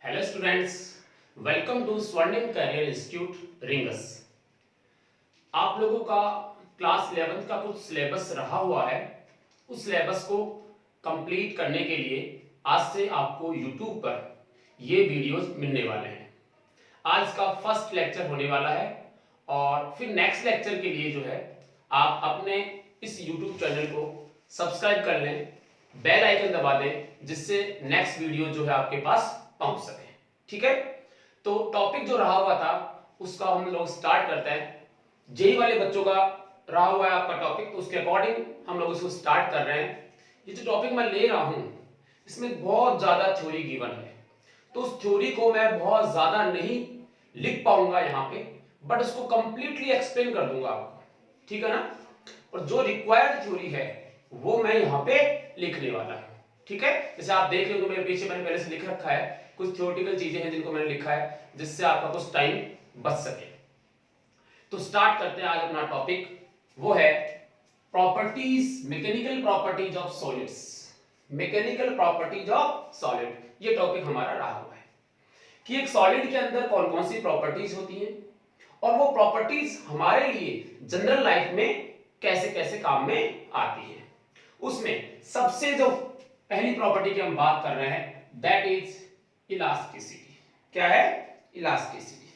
Hello students, welcome to स्वर्णिम career institute rings. आप लोगों का क्लास 11th का कुछ सिलेबस रहा हुआ है। उस सिलेबस को कंप्लीट करने के लिए आज से आपको यूट्यूब पर ये वीडियोस मिलने वाले हैं। आज का फर्स्ट लेक्चर होने वाला है और फिर नेक्स्ट लेक्चर के लिए जो है आप अपने इस यूट्यूब चैनल को सब्सक्राइब कर लें, बेल आइकन दबा दें, जिससे नेक्स्ट वीडियो जो है आपके पास पहुंच सके। ठीक है, तो टॉपिक जो रहा हुआ था उसका हम लोग स्टार्ट करते हैं। जेई वाले बच्चों का रहा हुआ है आपका टॉपिक, तो उसके अकॉर्डिंग हम लोग इसको स्टार्ट कर रहे हैं। ये जो टॉपिक मैं ले रहा हूं इसमें बहुत ज्यादा थ्योरी गिवन है, तो उस थ्योरी को मैं बहुत ज्यादा नहीं लिख पाऊंगा यहाँ पे, बट उसको कंप्लीटली एक्सप्लेन कर दूंगा आपको। ठीक है ना, और जो रिक्वायर्ड थ्योरी है वो मैं यहाँ पे लिखने वाला हूँ। ठीक है, जैसे आप देख लो तो मेरे पीछे मैंने पहले से लिख रखा है, कुछ थ्योरेटिकल चीजें हैं जिनको मैंने लिखा है जिससे आपका कुछ टाइम बच सके। तो स्टार्ट करते हैं आज अपना टॉपिक, वो है properties, mechanical properties of solids. Mechanical properties of solid, ये टॉपिक हमारा रहा हुआ है कि एक सॉलिड के अंदर कौन कौन सी प्रॉपर्टीज होती हैं और वो प्रॉपर्टीज हमारे लिए जनरल लाइफ में कैसे कैसे काम में आती है। उसमें सबसे जो पहली प्रॉपर्टी की हम बात कर रहे हैं दैट इज इलास्टिसिटी। क्या है? इलास्टिसिटी।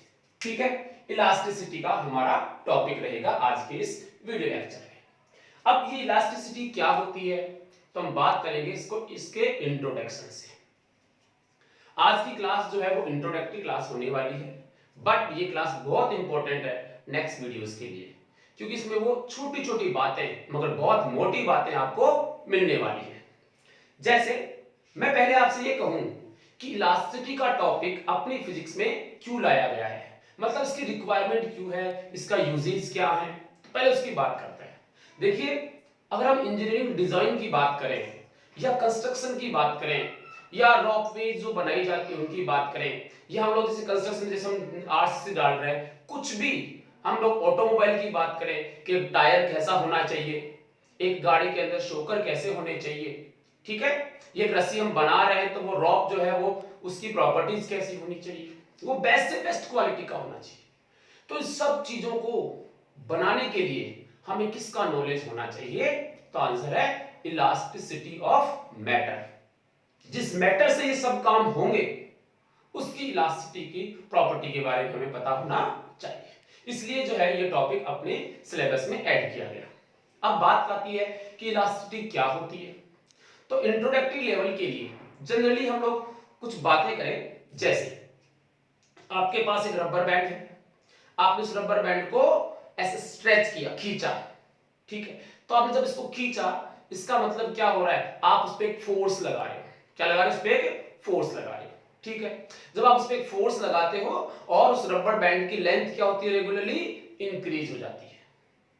ठीक है, इलास्टिसिटी का हमारा टॉपिक रहेगा आज के इस वीडियो लेक्चर में। अब ये इलास्टिसिटी क्या होती है तो हम बात करेंगे इसको इसके इंट्रोडक्शन से। आज की क्लास जो है वो इंट्रोडक्टरी क्लास होने वाली है, बट ये क्लास बहुत इंपॉर्टेंट है नेक्स्ट वीडियोस के लिए, क्योंकि इसमें वो छोटी छोटी बातें मगर बहुत मोटी बातें आपको मिलने वाली है। जैसे मैं पहले आपसे ये कहूं कि इलास्टिसिटी का टॉपिक अपनी फिजिक्स में क्यों लाया गया है, मतलब इसकी रिक्वायरमेंट क्यों है, इसका यूजेज क्या है, तो पहले उसकी बात करते हैं। देखिए, अगर हम इंजीनियरिंग डिजाइन की बात करें या कंस्ट्रक्शन की बात करें या रॉपवे जो बनाई जाती है उनकी बात करें, या हम लोग जैसे कंस्ट्रक्शन जैसे हम आर्ट्स से डाल रहे हैं, कुछ भी हम लोग ऑटोमोबाइल की बात करें कि टायर कैसा होना चाहिए, एक गाड़ी के अंदर शोकर कैसे होने चाहिए, ठीक है, ये रस्सी हम बना रहे हैं तो वो रॉप जो है वो उसकी प्रॉपर्टीज कैसी होनी चाहिए, वो बेस्ट से बेस्ट क्वालिटी का होना चाहिए। तो इस सब चीजों को बनाने के लिए हमें किसका नॉलेज होना चाहिए, तो आंसर है इलास्टिसिटी ऑफ मैटर। जिस मैटर से ये सब काम होंगे उसकी इलास्टिसिटी की प्रॉपर्टी के बारे में हमें पता होना चाहिए, इसलिए जो है ये टॉपिक अपने सिलेबस में ऐड किया गया। अब बात आती है कि इलास्टिसिटी क्या होती है। तो इंट्रोडक्टरी लेवल के लिए जनरली हम लोग कुछ बातें करें, जैसे आपके पास एक रबर बैंड है, आपने इस रबर बैंड को ऐसे स्ट्रेच किया, खींचा, ठीक है, तो आपने जब इसको खींचा इसका मतलब क्या हो रहा है, आप उस पर एक फोर्स लगा रहे हो। क्या लगा रहे हो? उस पर एक फोर्स लगा रहे हो, ठीक है। जब आप उस पर एक फोर्स लगाते हो और उस रबर बैंड की लेंथ क्या होती है, रेगुलरली इंक्रीज हो जाती है,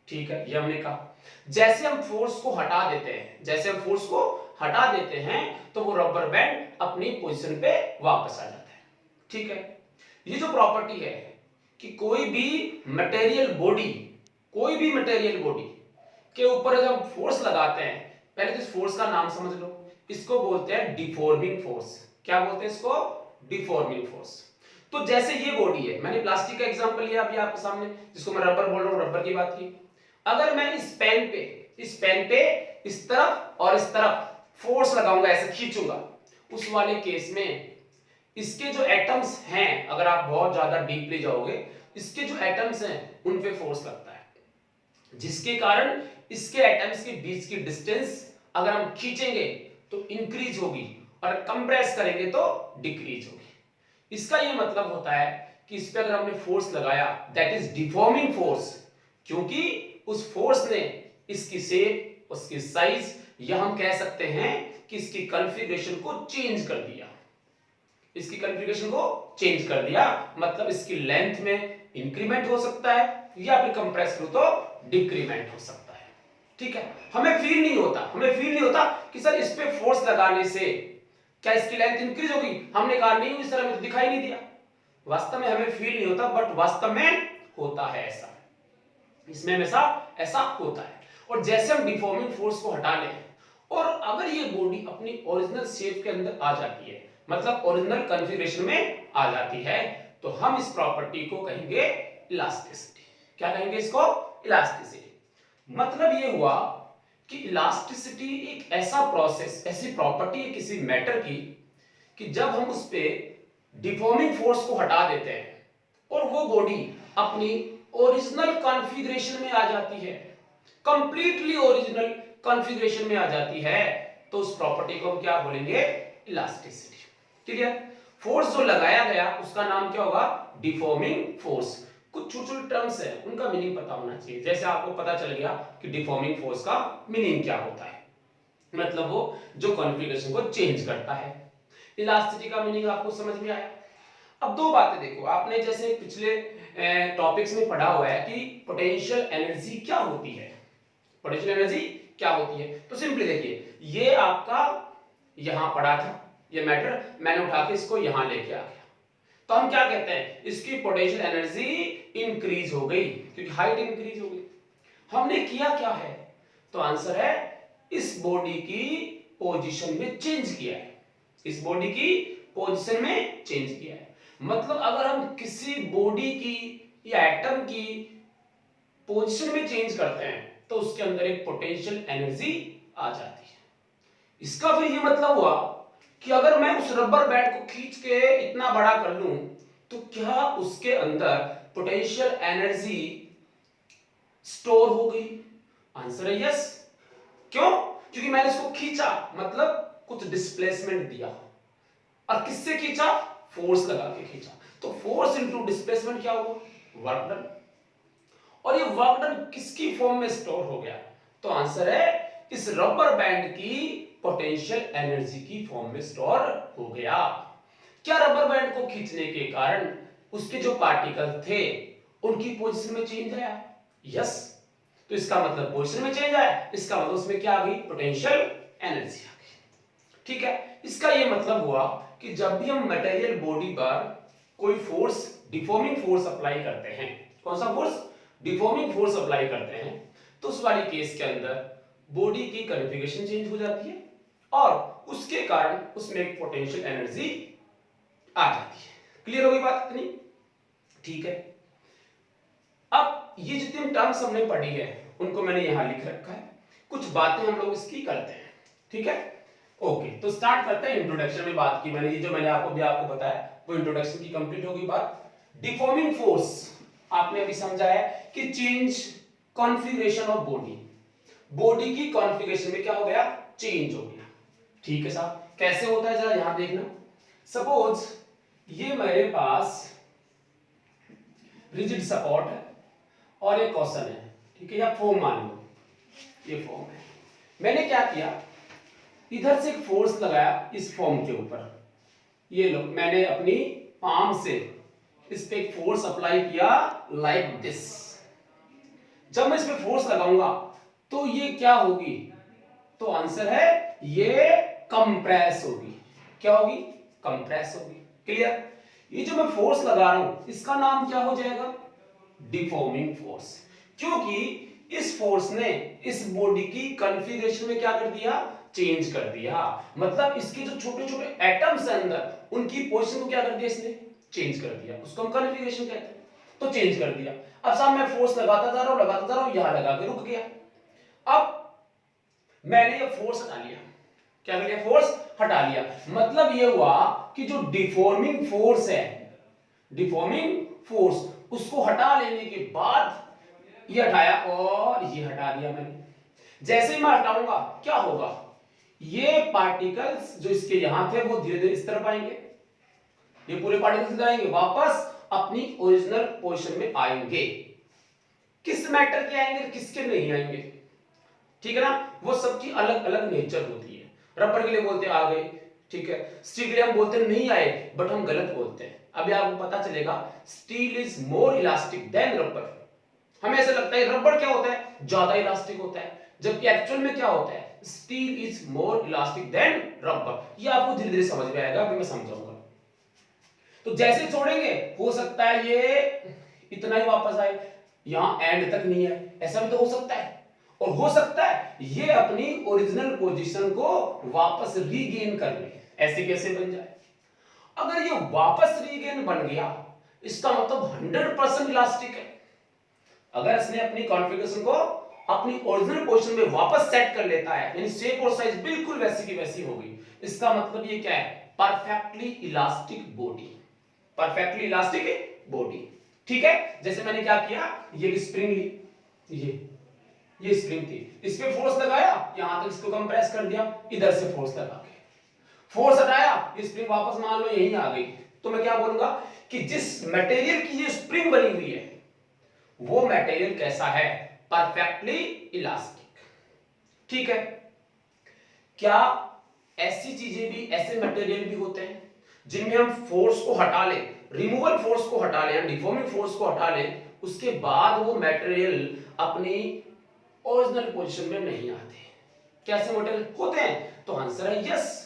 ठीक है, ये हमने कहा। जैसे हम फोर्स को हटा देते हैं, जैसे हम फोर्स को हटा देते हैं तो वो रबर बैंड अपनी पोजीशन पे वापस आ जाता है, ठीक है। ये जो प्रॉपर्टी है कि कोई भी मटेरियल बॉडी, कोई भी मटेरियल बॉडी के ऊपर जब हम फोर्स लगाते हैं, पहले तो इस फोर्स का नाम समझ लो, इसको बोलते हैं डिफॉर्मिंग फोर्स। क्या बोलते हैं इसको? Deforming force. तो जैसे ये बॉडी है, मैंने प्लास्टिक का एग्जांपल लिया अभी आपके सामने, जिसको मैं रबर बोल रहा हूं, रबर की बात की। अगर मैं इस पेन पे इस तरफ और इस तरफ फोर्स लगाऊंगा, ऐसे खींचूंगा, उस वाले केस में इसके जो एटम्स हैं, अगर आप बहुत ज्यादा डीपली जाओगे, इसके जो एटम्स हैं उन पे फोर्स लगता है, जिसके कारण इसके एटम्स के बीच की डिस्टेंस अगर हम खींचेंगे तो इंक्रीज होगी और कंप्रेस करेंगे तो डिक्रीज होगी। इसका ये मतलब होता है कि इस पे अगर हमने फोर्स लगाया, दैट इज डिफॉर्मिंग फोर्स, क्योंकि उस फोर्स ने इसकी शेप, उसकी साइज, या हम कह सकते हैं कि इसकी कॉन्फ़िगरेशन को चेंज कर दिया। इसकी कॉन्फ़िगरेशन को चेंज कर दिया मतलब इसकी लेंथ में इंक्रीमेंट हो सकता है या फिर कंप्रेस करो तो डिक्रीमेंट हो सकता है, ठीक है। हमें फील नहीं होता कि सर इस पे फोर्स लगाने से क्या इसकी लेंथ इंक्रीज होगी, हमने कहा नहीं, इस तरह में तो दिखाई नहीं दिया। वास्तव में हमें फील नहीं होता, बट वास्तव में होता है ऐसा, इसमें हमेशा ऐसा होता है। और जैसे हम डिफॉर्मिंग फोर्स को हटा लें और अगर ये बॉडी अपनी ओरिजिनल शेप के अंदर आ जाती है, मतलब ओरिजिनल कॉन्फ़िगरेशन में आ जाती है, तो हम इस प्रॉपर्टी को कहेंगे इलास्टिसिटी। क्या कहेंगे इसको? इलास्टिसिटी। मतलब ये हुआ कि इलास्टिसिटी एक ऐसा प्रोसेस, ऐसी प्रॉपर्टी है किसी मैटर की कि जब हम उस पे डिफॉर्मिंग फोर्स को हटा देते हैं और वो बॉडी अपनी ओरिजिनल कॉन्फ़िगरेशन में आ जाती है, कंप्लीटली ओरिजिनल कॉन्फ़िगरेशन में आ जाती है, तो उस प्रॉपर्टी को हम क्या बोलेंगे? इलास्टिसिटी। क्लियर? फोर्स जो लगाया गया उसका नाम क्या होगा? Deforming force. कुछ छोटे-छोटे टर्म्स है, उनका मीनिंग पता होना चाहिए। जैसे आपको पता चल गया कि डिफॉर्मिंग फोर्स का मीनिंग क्या होता है, मतलब वो जो कॉन्फ़िगरेशन को चेंज करता है। इलास्टिसिटी का मीनिंग आपको समझ में आया? अब दो बातें देखो, आपने जैसे पिछले टॉपिक्स में पढ़ा हुआ है कि पोटेंशियल एनर्जी क्या होती है। पोटेंशियल एनर्जी क्या होती है? तो सिंपली देखिए, ये आपका यहां पड़ा था, ये मैटर मैंने उठा के इसको यहां लेके आ गया, तो हम क्या कहते हैं? इसकी पोटेंशियल एनर्जी इंक्रीज हो गई, क्योंकि हाइट इंक्रीज हो गई। हमने किया क्या है? तो आंसर है इस बॉडी की पोजीशन में चेंज किया है। इस बॉडी की पोजीशन में चेंज किया है। मतलब अगर हम किसी बॉडी की या एटम की पोजीशन में चेंज करते हैं तो उसके अंदर एक पोटेंशियल एनर्जी आ जाती है। इसका फिर ये मतलब हुआ कि अगर मैं उस रबर बैंड को खींच के इतना बड़ा कर लूं तो क्या उसके अंदर पोटेंशियल एनर्जी स्टोर हो गई? आंसर है यस। क्यों? क्योंकि मैंने इसको खींचा, मतलब कुछ डिस्प्लेसमेंट दिया। और किससे खींचा? फोर्स लगा के खींचा। तो फोर्स इनटू डिस्प्लेसमेंट क्या हुआ? Work done. और ये वर्क डन किसकी फॉर्म में स्टोर हो गया? तो आंसर है इस रबर बैंड की पोटेंशियल एनर्जी की फॉर्म में स्टोर हो गया। क्या रबर बैंड को खींचने के कारण उसके जो पार्टिकल थे उनकी पोजीशन में चेंज आया? यस। तो इसका मतलब पोजीशन में चेंज आया, इसका मतलब उसमें क्या आ गई? पोटेंशियल एनर्जी आ गई। ठीक है, इसका ये मतलब हुआ कि जब भी हम मटेरियल बॉडी पर कोई फोर्स, डिफॉर्मिंग फोर्स अप्लाई करते हैं, कौन सा फोर्स? डिफॉर्मिंग फोर्स अप्लाई करते हैं, तो उस वाले केस के अंदर बॉडी की कॉन्फ़िगरेशन चेंज हो जाती है और उसके कारण उसमें एक पोटेंशियल एनर्जी आ जाती है। क्लियर हो गई बात इतनी? ठीक है। अब ये जितनी टर्म्स हमने पढ़ी है उनको मैंने यहां लिख रखा है, कुछ बातें हम लोग इसकी करते हैं। ठीक है, ओके। तो स्टार्ट करते हैं। इंट्रोडक्शन में बात की मैंने, ये जो मैंने आपको बताया वो इंट्रोडक्शन की कंप्लीट हो गई बात। डिफॉर्मिंग फोर्स आपने अभी समझा है कि change configuration of body, body की कॉन्फ़िगरेशन में क्या हो गया? चेंज हो गया। ठीक है साहब, कैसे होता है जरा यहां देखना। सपोज ये मेरे पास रिजिड सपोर्ट है और एक क्वेश्चन है, ठीक है, या फॉर्म मान लो, ये फॉर्म है। मैंने क्या किया, इधर से एक फोर्स लगाया इस फॉर्म के ऊपर, ये लो, मैंने अपनी पाम से इस पे एक फोर्स अप्लाई किया लाइक दिस। जब मैं इस पे फोर्स लगाऊंगा तो ये क्या होगी? तो आंसर है ये कंप्रेस होगी। क्या होगी? कंप्रेस होगी। क्लियर? ये जो मैं फोर्स लगा रहा हूं इसका नाम क्या हो जाएगा? Deforming force. क्योंकि इस फोर्स ने इस बॉडी की कॉन्फ़िगरेशन में क्या कर दिया? चेंज कर दिया। मतलब इसके जो छोटे छोटे एटम्स है अंदर उनकी पोजीशन को क्या कर दिया? इसने चेंज कर दिया। उसको हम कॉन्फ़िगरेशन कहते हैं। तो चेंज कर दिया। अब साहब मैं फोर्स लगाता जा रहा हूं, यहां लगा के रुक गया। अब मैंने ये फोर्स हटा लिया। क्या कर लिया? फोर्स हटा लिया। मतलब ये हुआ कि जो डिफॉर्मिंग फोर्स है, डिफॉर्मिंग फोर्स, उसको हटा लेने के बाद ये हटाया और ये हटा दिया मैंने। जैसे ही मैं हटाऊंगा क्या होगा? ये पार्टिकल्स जो इसके यहां थे वो धीरे धीरे इस तरफ आएंगे, ये पूरे पार्टिकल्स आएंगे वापस अपनी ओरिजिनल पोजीशन में आएंगे। किस मैटर के आएंगे, किसके नहीं आएंगे? ठीक है ना, वो सबकी अलग अलग नेचर होती है। रबर के लिए बोलते हैं आ गए, ठीक है। स्टील के लिए हम बोलते हैं नहीं आए, बट हम गलत बोलते हैं। अभी आपको पता चलेगा steel is more elastic than rubber. हमें ऐसा लगता है रबर क्या होता है? ज्यादा इलास्टिक होता है, जबकि एक्चुअल में क्या होता है? Steel is more elastic than rubber. ये आपको धीरे धीरे समझ में आएगा, अभी मैं समझाऊंगा। तो जैसे छोड़ेंगे हो सकता है ये इतना ही वापस आए, यहां एंड तक नहीं है, ऐसा भी तो हो सकता है। और हो सकता है ये अपनी ओरिजिनल पोजीशन को वापस रीगेन कर ले। ऐसे कैसे बन जाए? अगर ये वापस रीगेन बन गया इसका मतलब 100% इलास्टिक है। अगर इसने अपनी कॉन्फ़िगरेशन को अपनी ओरिजिनल पोजीशन में वापस सेट कर लेता है, यानी शेप और साइज बिल्कुल वैसी की वैसी हो गई, इसका मतलब ये क्या है? Perfectly elastic body, perfectly elastic body. ठीक है, जैसे मैंने क्या किया, ये स्प्रिंग ली, ये स्प्रिंग थी, इस पे फोर्स लगाया, यहां तक इसको कंप्रेस कर दिया, इधर से फोर्स लगा के फोर्स हटाया, ये स्प्रिंग वापस मान लो यहीं आ गई, तो मैं क्या बोलूंगा कि जिस मटेरियल की ये स्प्रिंग बनी हुई है वो मटेरियल कैसा है? Perfectly elastic. ठीक है, क्या ऐसी चीजें भी, ऐसे मटेरियल भी होते हैं जिनमें हम फोर्स को हटा ले, रिमूवल फोर्स को हटा ले, डिफॉर्मिंग फोर्स को हटा ले, उसके बाद वो मटेरियल अपनी ओरिजिनल पोजीशन में नहीं आते? कैसे मटेरियल होते हैं? तो आंसर है यस।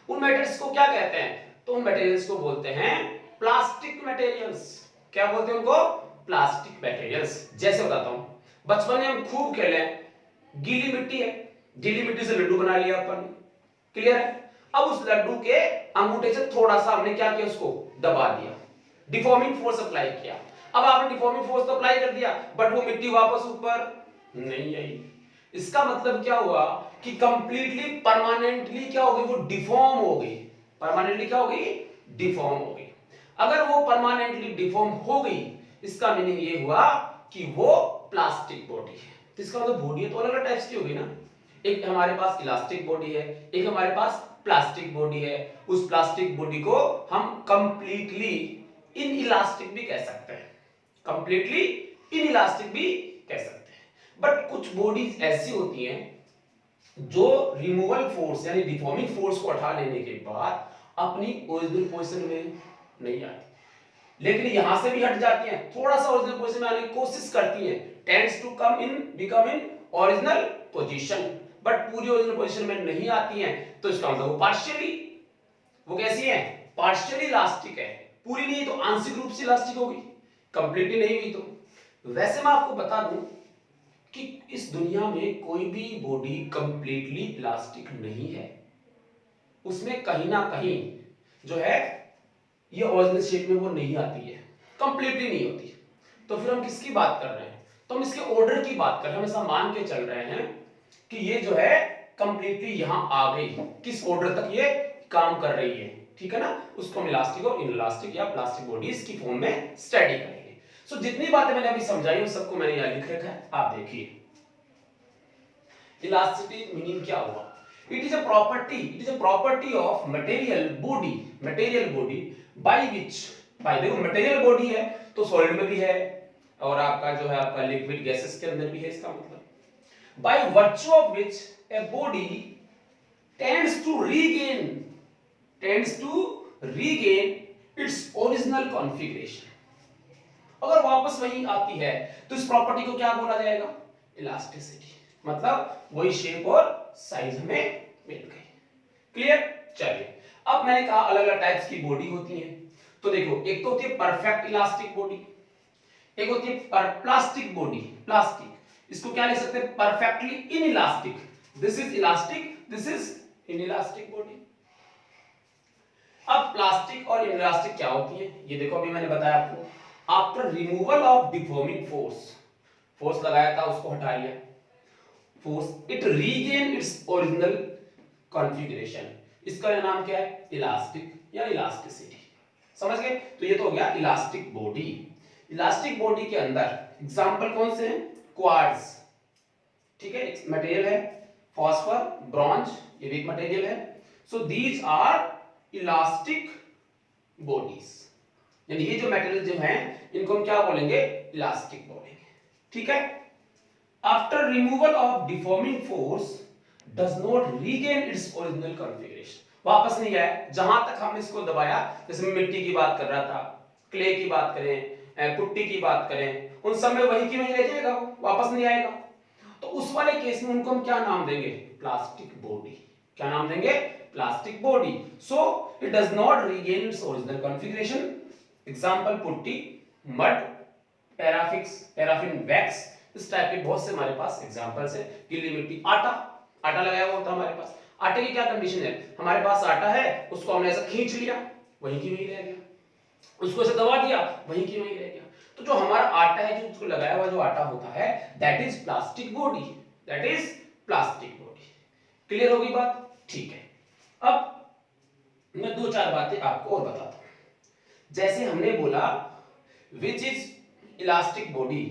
उन मटेरियल्स को क्या कहते हैं? तो उन मटेरियल्स को बोलते हैं प्लास्टिक मटेरियल्स। क्या बोलते हैं उनको? Plastic materials. जैसे बताता हूं, बचपन में हम खूब खेले, गीली मिट्टी है, गीली मिट्टी से लड्डू बना लिया अपन, क्लियर है? अब उस लड्डू के अंगूठे से थोड़ा सा हमने क्या किया, उसको दबा दिया, डिफॉर्मिंग फोर्स अप्लाई किया। अब आपने डिफॉर्मिंग फोर्स तो अप्लाई कर दिया, बट वो मिट्टी वापस ऊपर नहीं आई। इसका मतलब क्या हुआ कि कंप्लीटली परमानेंटली क्या हो गई, वो डिफॉर्म हो गई। परमानेंटली क्या हो गई? डिफॉर्म हो गई। अगर वो परमानेंटली डिफॉर्म हो गई, इसका मीनिंग ये हुआ कि वो प्लास्टिक बॉडी है। तो इसका मतलब बॉडी है तो अलग अलग टाइप्स की होगी ना, एक हमारे पास इलास्टिक बॉडी है, एक हमारे पास प्लास्टिक बॉडी है। उस प्लास्टिक बॉडी को हम कंप्लीटली इनइलास्टिक भी कह सकते हैं, कंप्लीटली इनइलास्टिक भी कह सकते हैं। बट कुछ बॉडीज ऐसी होती हैं जो रिमूवल फोर्स यानी डिफॉर्मिंग फोर्स को हटा लेने के बाद अपनी ओरिजिनल पोजीशन में नहीं आती, लेकिन यहां से भी हट जाती हैं, थोड़ा सा ओरिजिनल पोजीशन में आने की कोशिश करती हैं, tends to become in original position, but पूरी ओरिजिनल पोजीशन में नहीं आती हैं। तो इसका मतलब वो पार्शियली, वो कैसी है? पार्शियली इलास्टिक है, पूरी नहीं तो आंशिक रूप से इलास्टिक होगी, कंप्लीटली नहीं हुई। तो वैसे मैं आपको बता दूं कि इस दुनिया में कोई भी बॉडी कंप्लीटली इलास्टिक नहीं है, उसमें कहीं ना कहीं जो है ये ओरिजिनल शेप में वो नहीं आती है, कंप्लीटली नहीं होती। तो फिर हम किसकी बात कर रहे हैं? तो हम इसके ऑर्डर की बात कर रहे हैं। हम ऐसा मान के चल रहे हैं कि ये जो है कंप्लीटली यहां आ गई, किस ऑर्डर तक ये काम कर रही है, ठीक है ना? उसको हम इलास्टिक और इनइलास्टिक या प्लास्टिक बॉडीज की फॉर्म में स्टडी करेंगे। सो जितनी बातें मैंने अभी समझाई उन सबको मैंने यहां लिख रखा है, आप देखिए। इलास्टिसिटी मीनिंग क्या हुआ? It is a property of material body by which, by, देखो मटेरियल बॉडी है तो सॉलिड में भी है और आपका जो है आपका लिक्विड गैसेस के अंदर भी है, इसका मतलब by virtue of which a body tends to regain its original configuration. अगर वापस वही आती है तो इस प्रॉपर्टी को क्या बोला जाएगा? इलास्टिसिटी। मतलब वही शेप और साइज हमें मिल गई। क्लियर? चलिए, अब मैंने कहा अलग अलग टाइप्स की बॉडी होती है, तो देखो एक तो होती है परफेक्ट इलास्टिक बॉडी, एक होती है प्लास्टिक बॉडी। प्लास्टिक, इसको क्या लिख सकते हैं? Perfectly inelastic. This is elastic, this is inelastic body. अब प्लास्टिक और इनइलास्टिक क्या होती है ये देखो, अभी मैंने बताया आपको, after removal of deforming force लगाया था उसको हटा लिया, force it regain its original configuration, इसका नाम क्या है? इलास्टिक या इलास्टिसिटी। समझ गए? तो ये तो हो गया इलास्टिक बॉडी। इलास्टिक बॉडी के अंदर एग्जांपल कौन से हैं? क्वार्ट्ज, ठीक है, एक मटेरियल है, फॉस्फर, ब्रॉन्ज, ये भी एक मटेरियल है। So these are elastic bodies, यानी ये जो मटेरियल जो हैं इनको हम क्या बोलेंगे? इलास्टिक बोलेंगे, ठीक है। After removal of deforming force does not regain its original configuration, वापस नहीं आया, जहां तक हमने इसको दबाया, जैसे मैं मिट्टी की बात कर रहा था, क्ले की बात करें, पुट्टी की बात करें, उन सब में वही की वही रह जाएगा, वो वापस नहीं आएगा। तो उस वाले केस में उनको हम क्या नाम देंगे? Plastic body. क्या नाम देंगे? Plastic body. So it does not regain its original configuration. Example putty, mud, paraffin wax, इस टाइप के बहुत से हमारे पास एग्जांपल्स हैं। गीली मिट्टी, आटा लगाया हुआ होता है हमारे पास, आटे की क्या कंडीशन है? हमारे पास आटा है, उसको हमने ऐसा खींच लिया, वहीं की वहीं रह गया, उसको ऐसे दबा दिया, वहीं की वहीं रह गया। तो जो हमारा आटा है, जो उसको लगाया हुआ जो आटा होता है, that is plastic body, that is plastic body. Clear होगी बात? ठीक है। अब मैं दो चार बातें आपको और बताता हूं। जैसे हमने बोला which is elastic body,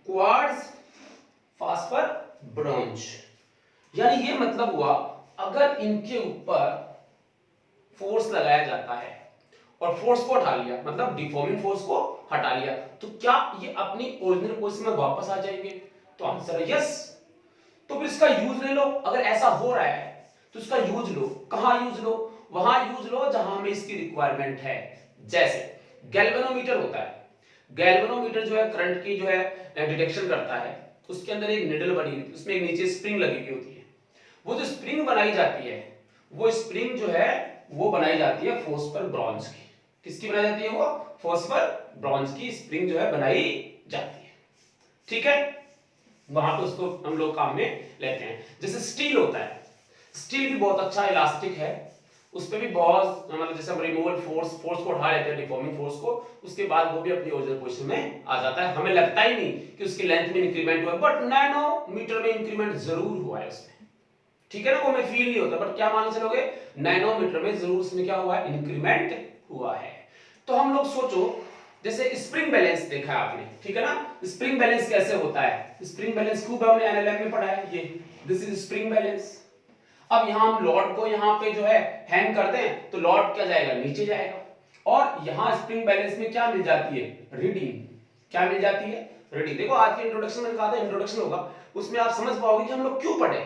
quartz, phosphor, bronze. यानी ये मतलब हुआ अगर इनके ऊपर फोर्स लगाया जाता है और फोर्स को हटा लिया, मतलब डिफॉर्मिंग फोर्स को हटा लिया, तो क्या ये अपनी ओरिजिनल पोजीशन में वापस आ जाएंगे? तो आंसर है यस। तो फिर इसका यूज ले लो। अगर ऐसा हो रहा है तो इसका यूज लो। कहां यूज लो? वहां यूज लो जहां हमें इसकी रिक्वायरमेंट है। जैसे गैल्वेनोमीटर होता है, गैल्वेनोमीटर जो है करंट की जो है डिटेक्शन करता है। उसके अंदर एक निडल बनी होती है, उसमें एक नीचे स्प्रिंग लगी हुई होती है। वो जो स्प्रिंग बनाई जाती है, वो स्प्रिंग जो है वो बनाई जाती है फॉस्फर ब्रॉन्ज की। किसकी बनाई जाती है? वो फॉस्फर ब्रॉन्ज की स्प्रिंग जो है बनाई जाती है। ठीक है, वहां पे उसको हम लोग काम में लेते हैं। जैसे स्टील होता है, स्टील भी बहुत अच्छा इलास्टिक है, उस पे भी बहुत मतलब जैसे हम रिमूवल फोर्स को उठा लेते हैं, डिफॉर्मिंग फोर्स को, उसके बाद वो भी अपनी ओरिजिनल पोजीशन में आ जाता है। हमें लगता ही नहीं कि उसकी लेंथ में इंक्रीमेंट हुआ, बट नैनोमीटर में इंक्रीमेंट जरूर हुआ है उसमें। ठीक है ना, वो हमें फील नहीं होता, बट क्या मान चलोगे, नैनोमीटर में जरूर उसमें क्या हुआ है, इंक्रीमेंट हुआ है। तो हम लोग सोचो, जैसे स्प्रिंग बैलेंस देखा है आपने, ठीक है ना, स्प्रिंग बैलेंस कैसे होता है? स्प्रिंग बैलेंस खूब हमने एनएलएम में पढ़ा है, ये दिस इज स्प्रिंग बैलेंस। अब यहां हम लॉर्ड को यहां पे जो है हैंग कर दें तो लॉर्ड क्या जाएगा, नीचे जाएगा। और यहां स्प्रिंग बैलेंस में क्या मिल जाती है, रीडिंग। क्या मिल जाती है, रीडिंग। देखो आज के इंट्रोडक्शन में कहा था, इंट्रोडक्शन होगा उसमें आप समझ पाओगे कि हम लोग क्यों पढ़े।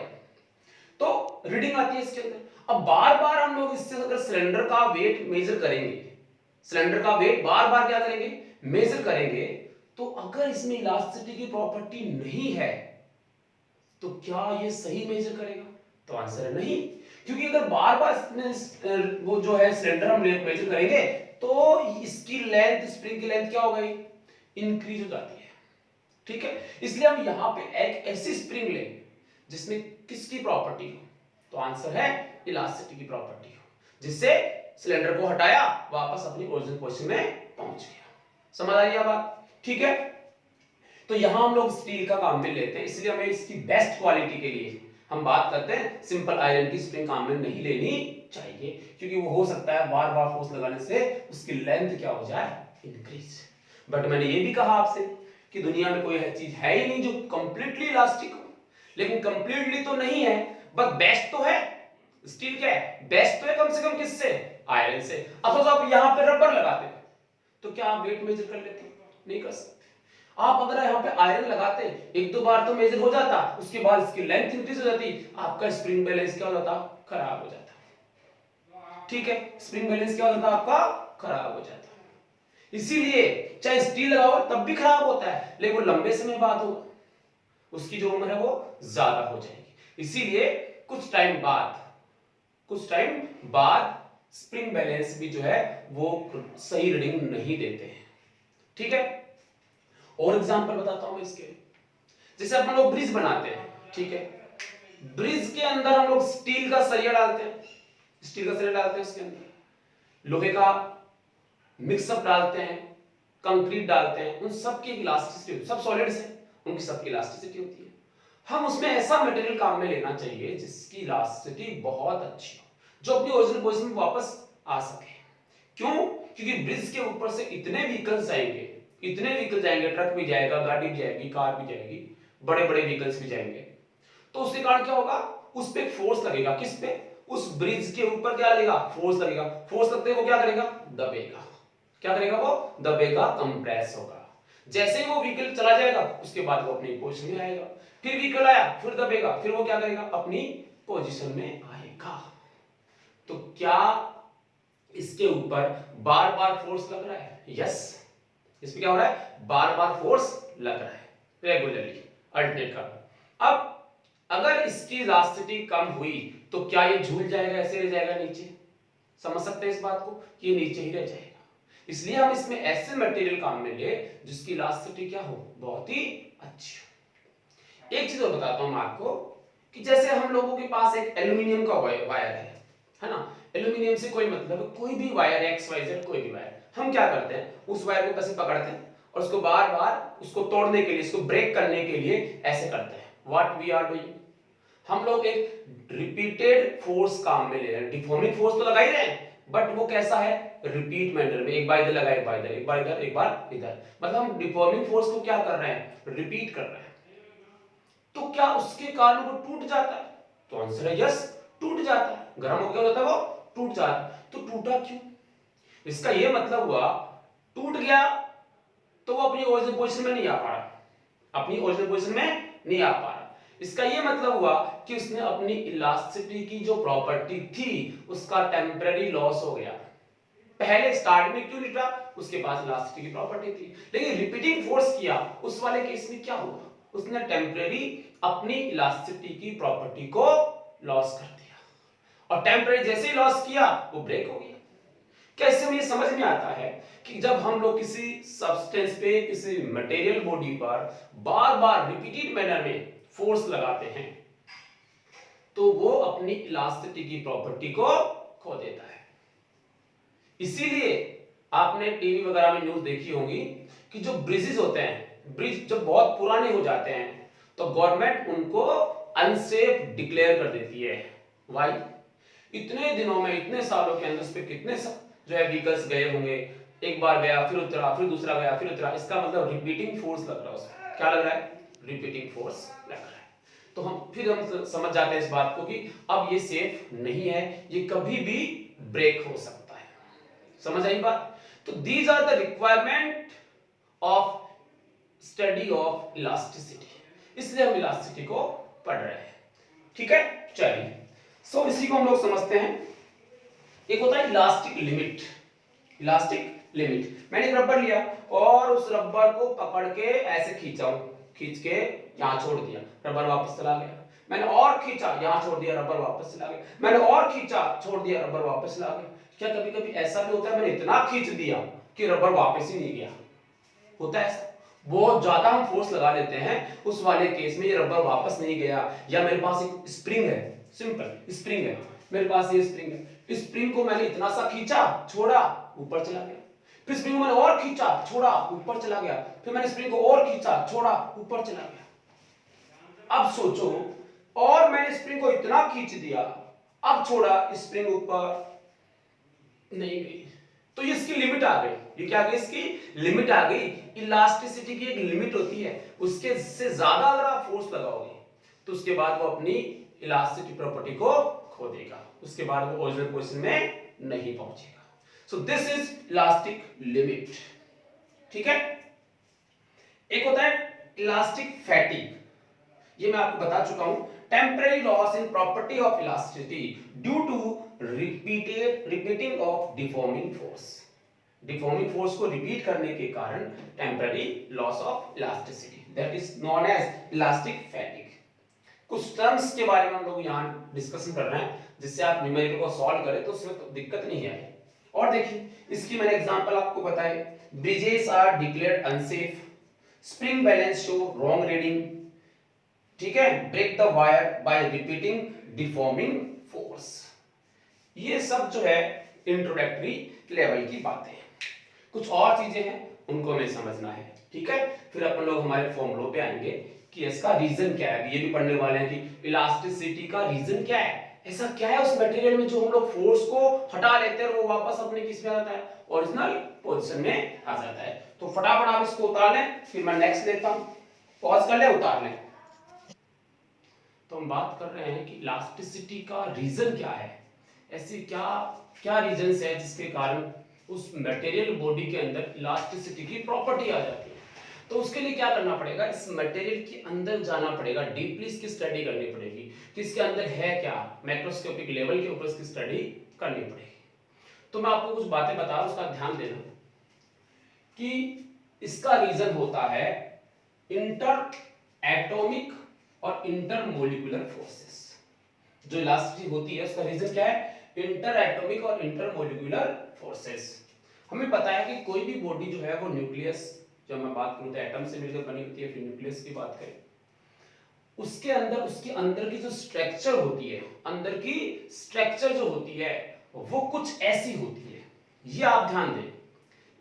तो रीडिंग आती है इसके अंदर। अब बार बार हम लोग इससे अगर सिलेंडर का वेट मेजर करेंगे, सिलेंडर का वेट बार बार क्या करेंगे, मेजर करेंगे, तो अगर इसमें इलास्टिसिटी की प्रॉपर्टी नहीं है तो क्या ये सही मेजर करेगा? तो आंसर है नहीं। क्योंकि अगर बार बार वो जो है सिलेंडर हम मेजर करेंगे तो इसकी लेंथ, स्प्रिंग की लेंथ क्या हो गई, इंक्रीज हो जाती है। ठीक है, इसलिए हम यहां पे एक ऐसी स्प्रिंग लें जिसमें किसकी प्रॉपर्टी हो, तो आंसर है इलास्टिसिटी की प्रॉपर्टी हो, जिससे सिलेंडर को हटाया, वापस अपनी ओरिजिनल पोजीशन में पहुंच गया। समझ आ रही है बात? ठीक है, तो यहां हम लोग स्टील का काम में लेते हैं, इसलिए हमें इसकी बेस्ट क्वालिटी के लिए हम बात करते हैं सिंपल आयरन की स्प्रिंग काम में नहीं लेनी चाहिए, क्योंकि वो हो सकता है बार बार फोर्स लगाने से उसकी लेंथ क्या हो जाए, इंक्रीज। बट मैंने ये भी कहा आपसे कि दुनिया में कोई चीज है ही नहीं जो कंप्लीटली इलास्टिक हो, लेकिन कंप्लीटली तो नहीं है, बस बेस्ट तो है। स्टील क्या है, बेस्ट तो है कम से कम किससे, आयरन से। अब तो आप यहां पे रबर लगाते तो क्या आप वेट मेजर कर लेते? नहीं कर सकते। आप अगर यहाँ पे आयरन लगाते एक दो बार तो मेजर हो जाता, उसके बाद इसकी लेंथ इंक्रीज हो जाती, आपका स्प्रिंग बैलेंस क्या हो जाता, खराब हो जाता। ठीक है, स्प्रिंग बैलेंस क्या हो जाता आपका, खराब हो जाता। इसीलिए चाहे स्टील लगाओ तब भी खराब होता है, लेकिन वो लंबे समय बाद होगा, उसकी जो उम्र है वो ज्यादा हो जाएगी। इसीलिए कुछ टाइम बाद स्प्रिंग बैलेंस भी जो है वो सही रीडिंग नहीं देते हैं। ठीक है, और एग्जांपल बताता हूं मैं इसके। जैसे अपन लोग ब्रिज बनाते हैं, ठीक है, ब्रिज के अंदर हम लोग स्टील का सरिया डालते हैं, उसके अंदर लोहे का मिक्सअप डालते हैं, कंक्रीट डालते हैं, उन सब की इलास्टिसिटी, सब सॉलिड्स हैं, उनकी सबकी इलास्टिसिटी होती है। हम उसमें ऐसा मटेरियल काम में लेना चाहिए जिसकी इलास्टिसिटी बहुत अच्छी हो, जो अपनी ओरिजिनल पोजीशन में वापस आ सके। क्यों? क्योंकि ब्रिज के ऊपर से इतने व्हीकल्स जाएंगे, ट्रक भी जाएगा, गाड़ी भी जाएगी, कार भी जाएगी, बड़े बड़े व्हीकल्स भी जाएंगे, तो उसके कारण क्या होगा, उस पे फोर्स लगेगा। किस पे? उस ब्रिज के ऊपर क्या लगेगा, फोर्स लगेगा। फोर्स लगते वो क्या करेगा, दबेगा। क्या करेगा वो, दबेगा, कंप्रेस होगा। जैसे ही वो व्हीकल चला जाएगा उसके बाद वो अपनी पोजीशन में आएगा, फिर व्हीकल आया, फिर दबेगा, फिर वो क्या करेगा, अपनी पोजीशन में आएगा। तो क्या इसके ऊपर बार बार फोर्स लग रहा है? यस, इसमें क्या हो रहा है, बार बार फोर्स लग रहा है रेगुलरली, अल्टरनेट का। अब अगर इसकी इलास्टिसिटी कम हुई तो क्या ये झूल जाएगा, ऐसे रह जाएगा नीचे? समझ सकते हैं इस बात को, ये नीचे ही रह जाएगा। इसलिए हम इसमें ऐसे मटेरियल काम में ले जिसकी इलास्टिसिटी क्या हो, बहुत ही अच्छी हो। एक चीज और बताता हूं मैं आपको कि जैसे हम लोगों के पास एक एल्यूमिनियम का वायर है ना, एल्यूमिनियम से कोई मतलब, कोई भी वायर एक्स वाई जेड, कोई भी वायर, हम क्या करते हैं उस वायर को कैसे पकड़ते हैं और उसको बार बार उसको तोड़ने के लिए, इसको ब्रेक करने के लिए ऐसे करते हैं। व्हाट वी आर डूइंग, हम लोग एक रिपीटेड फोर्स काम में ले रहे हैं। डिफॉर्मिंग फोर्स तो लगा ही रहे हैं, बट वो कैसा है, रिपीट मैनर में, एक बार इधर लगा, एक बार इधर, एक बार इधर, एक बार इधर, मतलब हम डिफॉर्मिंग फोर्स को क्या कर रहे हैं, रिपीट कर रहे हैं। तो क्या उसके कारण वो टूट जाता है, तो आंसर है यस, टूट जाता है। गर्म हो गया होता है वो टूट जाता है। तो टूटा क्यों, इसका ये मतलब हुआ टूट गया तो वो अपनी ओरिजिनल पोजीशन में नहीं आ पा रहा, अपनी ओरिजिनल पोजीशन में नहीं आ पा रहा। इसका ये मतलब हुआ कि उसने अपनी इलास्टिसिटी की जो प्रॉपर्टी थी उसका टेम्पररी लॉस हो गया। पहले स्टार्ट में क्यों नहीं था, उसके पास इलास्टिसिटी की प्रॉपर्टी थी, लेकिन रिपीटिंग फोर्स किया उस वाले केस में क्या हुआ, उसने टेम्पररी अपनी इलास्टिसिटी की प्रॉपर्टी को लॉस कर दिया, और टेम्पररी जैसे ही लॉस किया वो ब्रेक हो गया। कैसे मुझे समझ में आता है कि जब हम लोग किसी सब्सटेंस पे, किसी मटेरियल बॉडी पर बार बार रिपीटेड मैनर में फोर्स लगाते हैं तो वो अपनी इलास्टिसिटी की प्रॉपर्टी को खो देता है। इसीलिए आपने टीवी वगैरह में न्यूज़ देखी होगी कि जो ब्रिजेस होते हैं, ब्रिज जब बहुत पुराने हो जाते हैं तो गवर्नमेंट उनको अनसेफ डिक्लेयर कर देती है। व्हाई, इतने दिनों में, इतने सालों के अंदर उस पे कितने जो है व्हीकल्स गए होंगे, एक बार गया फिर उतरा, फिर दूसरा गया फिर उतरा, इसका मतलब रिपीटिंग फोर्स लग रहा है उसमें। क्या लग रहा है, रिपीटिंग फोर्स लग रहा है। तो हम समझ जाते हैं इस बात को कि अब ये सेफ नहीं है, ये कभी भी ब्रेक हो सकता है। समझ आई बात। तो these are the requirement of study of elasticity, इसलिए हम इलास्टिसिटी को पढ़ रहे हैं। ठीक है, चलिए सो इसी को हम लोग समझते हैं। एक होता है इलास्टिक लिमिट। इलास्टिक लिमिट, मैंने एक रबर लिया और उस रबर को पकड़ के ऐसे खींचा, खींच के यहां छोड़ दिया, रबर वापस चला गया। मैंने और खींचा, यहां छोड़ दिया, रबर वापस चला गया। मैंने और खींचा, छोड़ दिया, रबर वापस चला गया। क्या कभी कभी ऐसा भी होता है मैंने इतना खींच दिया कि रबर वापस ही नहीं गया, होता है ऐसा। बहुत ज्यादा हम फोर्स लगा लेते हैं, उस वाले केस में ये रबर वापस नहीं गया। या मेरे पास एक स्प्रिंग है, सिंपल स्प्रिंग है, मेरे पास ये स्प्रिंग है, इस स्प्रिंग को मैंने इतना सा खींचा, छोड़ा, ऊपर चला गया। फिर स्प्रिंग को मैंने और खींचा, छोड़ा, ऊपर चला गया। फिर मैंने स्प्रिंग को और खींचा, छोड़ा, ऊपर चला गया। अब सोचो, और मैंने स्प्रिंग को इतना खींच दिया, अब छोड़ा, स्प्रिंग ऊपर नहीं गई, तो ये इसकी लिमिट आ गई। ये क्या आ गई, इसकी लिमिट आ गई। इलास्टिसिटी की एक लिमिट होती है, उसके से ज्यादा अगर आप फोर्स लगाओगे तो उसके बाद वो अपनी इलास्टिसिटी प्रॉपर्टी को खो देगा, उसके बाद वो ओरिजिनल पोजीशन में नहीं पहुंचेगा। सो दिस इज इलास्टिक लिमिट। ठीक है, एक होता है इलास्टिक फैटिग, ये मैं आपको बता चुका हूं। Temporary loss in property of elasticity due to repeating of deforming force. Deforming force को रिपीट करने के कारण temporary loss of elasticity, that is known as elastic fatigue. कुछ टर्म्स के बारे में हम लोग यहां डिस्कशन कर रहे हैं, जिससे आप न्यूमेरिकल को सॉल्व करें तो उसमें तो दिक्कत नहीं आए। और देखिए, इसकी मैंने एग्जांपल आपको बताए। Bridges are declared unsafe, spring balance show wrong reading, ठीक है, break the wire by repeating deforming force. ये सब जो है इंट्रोडक्टरी लेवल की बातें हैं। कुछ और चीजें हैं उनको हमें समझना है। ठीक है, फिर अपन लोग हमारे फॉर्मूलों पे आएंगे कि इसका रीजन क्या है। ये भी पढ़ने वाले हैं कि इलास्टिसिटी का रीजन क्या है, ऐसा क्या है उस मटेरियल में जो हम लोग फोर्स को हटा लेते हैं और वो वापस अपने किस में आ जाता है, ओरिजिनल पोजीशन में आ जाता है। तो फटाफट आप इसको उतार लें, फिर मैं नेक्स्ट लेता हूं। पॉज कर ले, उतार लें। तो हम बात कर रहे हैं कि इलास्टिसिटी का रीजन क्या है, ऐसी क्या क्या रीजंस है जिसके कारण उस मटेरियल बॉडी के अंदर इलास्टिसिटी की प्रॉपर्टी आ जाती है। तो उसके लिए क्या करना पड़ेगा, इस मटेरियल के अंदर जाना पड़ेगा, डीपली इसकी स्टडी करनी पड़ेगी कि इसके अंदर है क्या, मैक्रोस्कोपिक लेवल के ऊपर इसकी स्टडी करनी पड़ेगी। तो मैं आपको कुछ बातें बता रहा हूं, उसका ध्यान देना कि इसका रीजन होता है इंटर एटॉमिक और इंटरमोलिकुलर फोर्सेस। जो इलास्टिसिटी होती है उसका रीजन क्या है, इंटर एटॉमिक और इंटरमोलिकुलर फोर्सेस। हमें पता है कि कोई भी बॉडी जो है वो न्यूक्लियस, जब मैं बात करूं तो एटम से मिलकर बनी होती है, फिर न्यूक्लियस की बात करें, उसके अंदर की जो स्ट्रक्चर होती है, अंदर की स्ट्रक्चर जो होती है वो कुछ ऐसी होती है, ये आप ध्यान दें।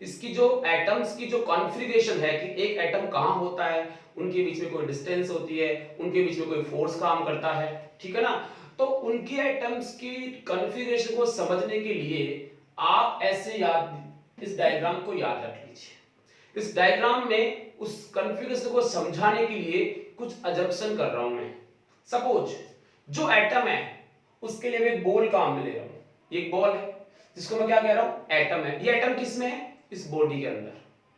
इसकी जो एटम्स की जो कॉन्फ़िगरेशन है कि एक एटम कहाँ होता है, उनके बीच में कोई डिस्टेंस होती है, उनके बीच में कोई फोर्स काम करता है, ठीक है ना। तो उनकी एटम्स की कॉन्फ़िगरेशन को समझने के लिए आप ऐसे याद इस डायग्राम को याद रख लीजिए। इस डायग्राम में उस कॉन्फ़िगरेशन को समझाने के लिए कुछ अजम्पशन कर रहा हूं मैं। सपोज जो एटम है उसके लिए मैं एक बॉल काम में ले रहा हूं, ये एक बॉल है जिसको मैं क्या कह रहा हूं, एटम है। ये एटम किस में है, इस बॉडी के अंदर,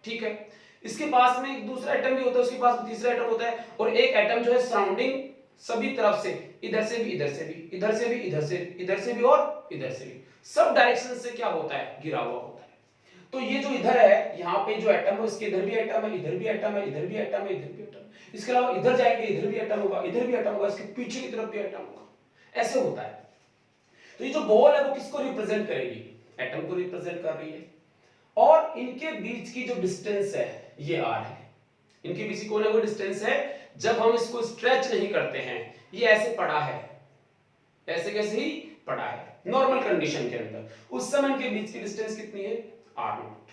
ठीक है। इसके पास में एक दूसरा एटम भी होता है, उसके पास में तीसरा एटम होता है, और एक एटम जो है सराउंडिंग सभी तरफ से, इधर से भी, इधर से भी, इधर से भी, इधर से भी और इधर से भी, सब डायरेक्शन से क्या होता है, घिरा हुआ होता है। तो ये जो इधर है, यहाँ पे जो एटम है उसके इधर भी एटम है, इधर भी एटम है, इधर भी एटम है, इधर भी एटम है। इसके अलावा इधर जाएंगे, इधर भी एटम होगा, इधर भी एटम होगा, इसके पीछे की तरफ भी एटम होगा, ऐसे होता है। तो ये जो बॉल है वो किसको रिप्रेजेंट करेगी, एटम को रिप्रेजेंट कर रही है। और इनके बीच की जो डिस्टेंस है ये आर है, इनके बीच की कोई ना कोई डिस्टेंस है। जब हम इसको स्ट्रेच नहीं करते हैं, ये ऐसे पड़ा है, ऐसे कैसे ही पड़ा है नॉर्मल कंडीशन के अंदर, उस समय इनके बीच की डिस्टेंस कितनी है, आर नॉट,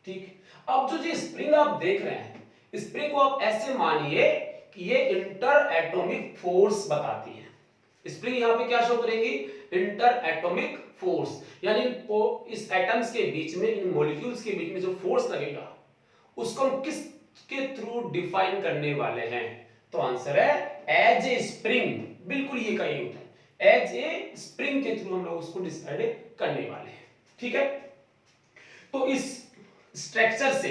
ठीक। अब जो ये स्प्रिंग आप देख रहे हैं, स्प्रिंग को आप ऐसे मानिए कि ये इंटर एटॉमिक फोर्स बताती है। स्प्रिंग यहां पे क्या शो करेगी, इंटर एटॉमिक फोर्स, यानी इस एटम्स के बीच में, इन मॉलिक्यूल्स के बीच में जो फोर्स लगेगा उसको हम किस के थ्रू डिफाइन करने वाले हैं। तो आंसर है एज ए स्प्रिंग, बिल्कुल ये का ये होता है, एज ए स्प्रिंग के थ्रू हम लोग उसको डिसाइड करने वाले हैं, ठीक है। तो इस स्ट्रक्चर से,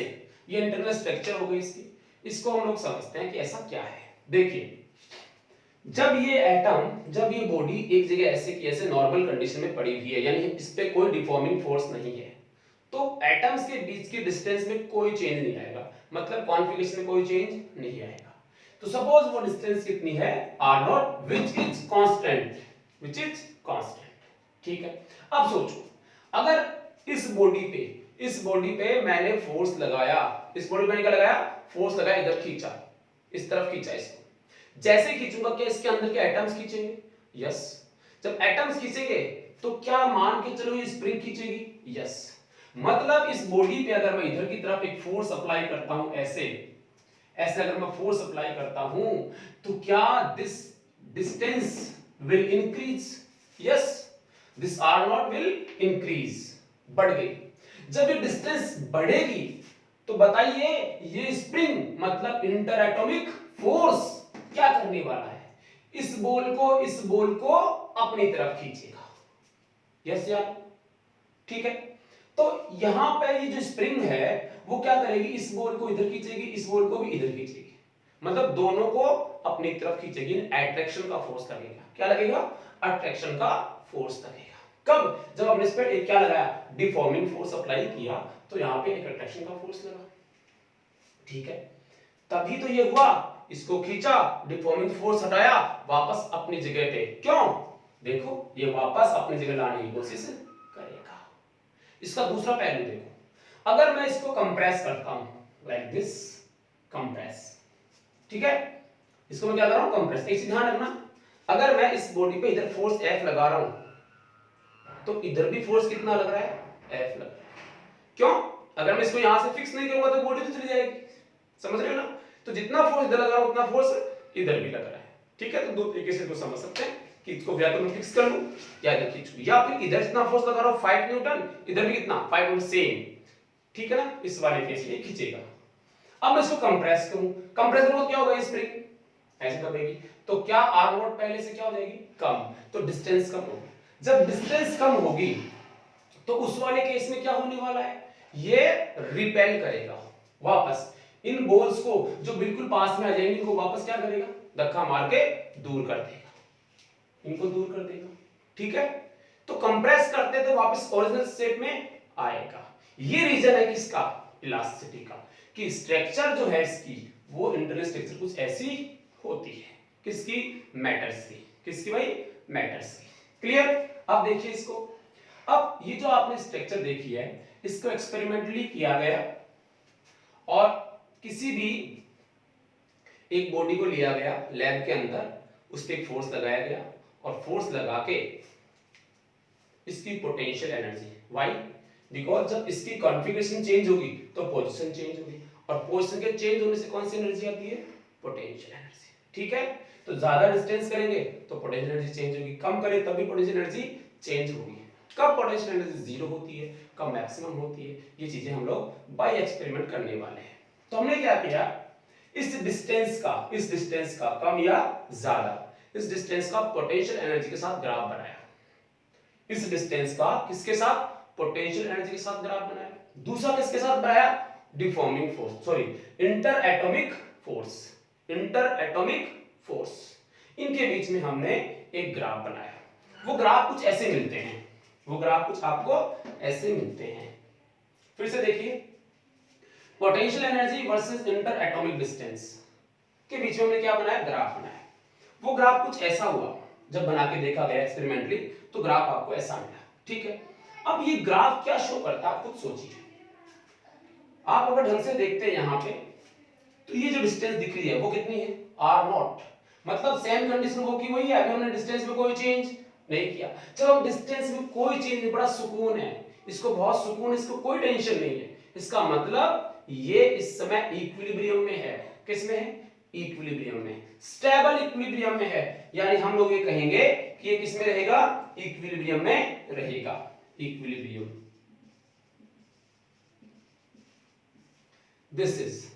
ये इंटरनल स्ट्रक्चर हो गई इसकी, इसको हम लोग समझते हैं कि ऐसा क्या है। देखिए जब ये एटम, जब ये बॉडी एक जगह ऐसे की ऐसे नॉर्मल कंडीशन में पड़ी हुई है, यानी इस पे कोई डिफॉर्मिंग फोर्स नहीं है, तो एटम्स के बीच की डिस्टेंस में कोई चेंज नहीं आएगा, मतलब कॉन्फिगरेशन में कोई चेंज नहीं आएगा। तो सपोज वो डिस्टेंस कितनी है, r naught, which is constant, which is constant, ठीक है। अब सोचो अगर इस बॉडी पे मैंने फोर्स लगाया, इस बॉडी पे मैंने क्या लगाया, फोर्स लगाया, इधर खींचा, इस तरफ खींचा इसको, जैसे खींचूंगा क्या इसके अंदर के एटम्स खींचेंगे, यस। जब एटम्स खींचेंगे तो क्या मान के चलो ये स्प्रिंग खींचेगी, यस। मतलब इस बॉडी पे अगर मैं इधर की तरफ एक फोर्स अप्लाई करता हूं, ऐसे ऐसे अगर मैं फोर्स अप्लाई करता हूं, तो क्या this distance will increase, yes, this r naught will increase, बढ़ गई। जब ये डिस्टेंस बढ़ेगी तो बताइए ये स्प्रिंग मतलब इंटर एटॉमिक फोर्स क्या करने वाला है, इस बॉल को अपनी तरफ खींचेगा, यस यार, ठीक है। तो यहां पे ये जो स्प्रिंग है वो क्या करेगी, इस बॉल को इधर खींचेगी, इस बॉल को भी इधर खींचेगी, मतलब दोनों को अपनी तरफ खींचेगी। अट्रैक्शन का फोर्स लगेगा, क्या लगेगा, अट्रैक्शन का फोर्स लगेगा। कब, जब हमने इस पर एक क्या लगाया, डिफॉर्मिंग फोर्स अप्लाई किया, तो यहां पे एक अट्रैक्शन का फोर्स लगा, ठीक है। तभी तो ये हुआ, इसको खींचा, डिफॉर्मिंग फोर्स हटाया, वापस अपनी जगह पे, क्यों, देखो ये वापस अपनी जगह लाने की कोशिश करेगा। इसका दूसरा पहलू देखो, अगर मैं इसको कंप्रेस करता हूं लाइक दिस, कंप्रेस, ठीक है, इसको मैं क्या कर रहा हूं, कंप्रेस। एक चीज ध्यान रखना, अगर मैं इस बॉडी पे इधर फोर्स F लगा रहा हूं तो इधर भी फोर्स कितना लग रहा है, F लग रहा है। क्यों, अगर मैं इसको यहां से फिक्स नहीं करूंगा तो बॉडी तो चली जाएगी, समझ रहे हो ना। तो जितना फोर्स इधर लगा रहा हूं उतना फोर्स इधर भी लग रहा है, ठीक है। तो दो तरीके से इसको समझ सकते हैं कि इसको या तो मैं फिक्स कर लूं या इधर खींचूं, या फिर इधर जितना फोर्स लगा रहा हूं 5 न्यूटन, इधर भी कितना 5 न्यूटन, सेम, ठीक है ना। इस वाले केस में खींचेगा। अब मैं इसको कंप्रेस करूं, कंप्रेस करूं तो क्या होगा, स्प्रिंग ऐसे दबेगी, तो क्या आर नॉट पहले से क्या हो जाएगी, कम, तो डिस्टेंस कम होगी। जब डिस्टेंस कम होगी तो उस वाले केस में क्या होने वाला है, ये रिपेल करेगा वापस इन बॉल्स को, जो बिल्कुल पास में आ जाएंगे इनको वापस क्या करेगा, धक्का मार के दूर कर देगा, इनको दूर कर देगा, ठीक है। तो कंप्रेस करते तो वापस ओरिजिनल शेप में आएगा। ये रीजन है किसका, इलास्टिसिटी का, कि स्ट्रक्चर जो है इसकी वो इंटरनल स्ट्रक्चर कुछ ऐसी होती है, किसकी, मैटर्स की, किसकी भाई, मैटर्स की। क्लियर। अब देखिए इसको, अब ये जो आपने स्ट्रक्चर देखी है इसको एक्सपेरिमेंटली किया गया और किसी भी एक बॉडी को लिया गया लैब के अंदर, उस पर एक फोर्स लगाया गया और फोर्स लगा के इसकी पोटेंशियल एनर्जी। व्हाई? बिकॉज जब इसकी कॉन्फ़िगरेशन चेंज होगी तो पोजीशन चेंज होगी, और पोजीशन के चेंज होने से कौन सी एनर्जी आती है? Potential energy. ठीक है, तो ज्यादा डिस्टेंस करेंगे तो पोटेंशियल एनर्जी चेंज होगी, कम करें तब भी पोटेंशियल एनर्जी चेंज होगी। कब पोटेंशियल एनर्जी जीरो होती है, कब मैक्सिमम होती है, ये चीजें हम लोग बाय एक्सपेरिमेंट करने वाले हैं। तो हमने क्या किया, इस डिस्टेंस का कम या ज्यादा, इस डिस्टेंस का पोटेंशियल एनर्जी के साथ ग्राफ बनाया। इस डिस्टेंस का किसके साथ? पोटेंशियल एनर्जी के साथ ग्राफ बनाया। दूसरा किसके साथ बनाया? Deforming force, sorry inter atomic force, इनके बीच में हमने एक ग्राफ बनाया। वो ग्राफ कुछ ऐसे मिलते हैं, वो ग्राफ कुछ आपको ऐसे मिलते हैं। फिर से देखिए, potential energy versus inter atomic distance के बीच में हमने क्या बनाया? ग्राफ बनाया। वो ग्राफ कुछ ऐसा हुआ, जब बना के देखा गया एक्सपेरिमेंटली तो ग्राफ आपको ऐसा मिला। ठीक है, अब ये ग्राफ क्या शो करता है आप खुद सोचिए। आप अगर ढंग से देखते हैं यहां पे, तो ये जो डिस्टेंस दिख रही है वो कितनी है? r0। मतलब सेम कंडीशन वो की वही है, अभी हमने डिस्टेंस में कोई चेंज नहीं किया। जब हम डिस्टेंस में कोई चेंज नहीं, बड़ा सुकून है, इसको बहुत सुकून है, इसको कोई टेंशन नहीं है। इसका मतलब ये इस समय इक्विलिब्रियम में है। किस में है? इक्विलिब्रियम में, स्टेबल इक्विलिब्रियम में है। यानी हम लोग ये कहेंगे कि ये किस में रहेगा? इक्विलिब्रियम में रहेगा। Equilibrium, this is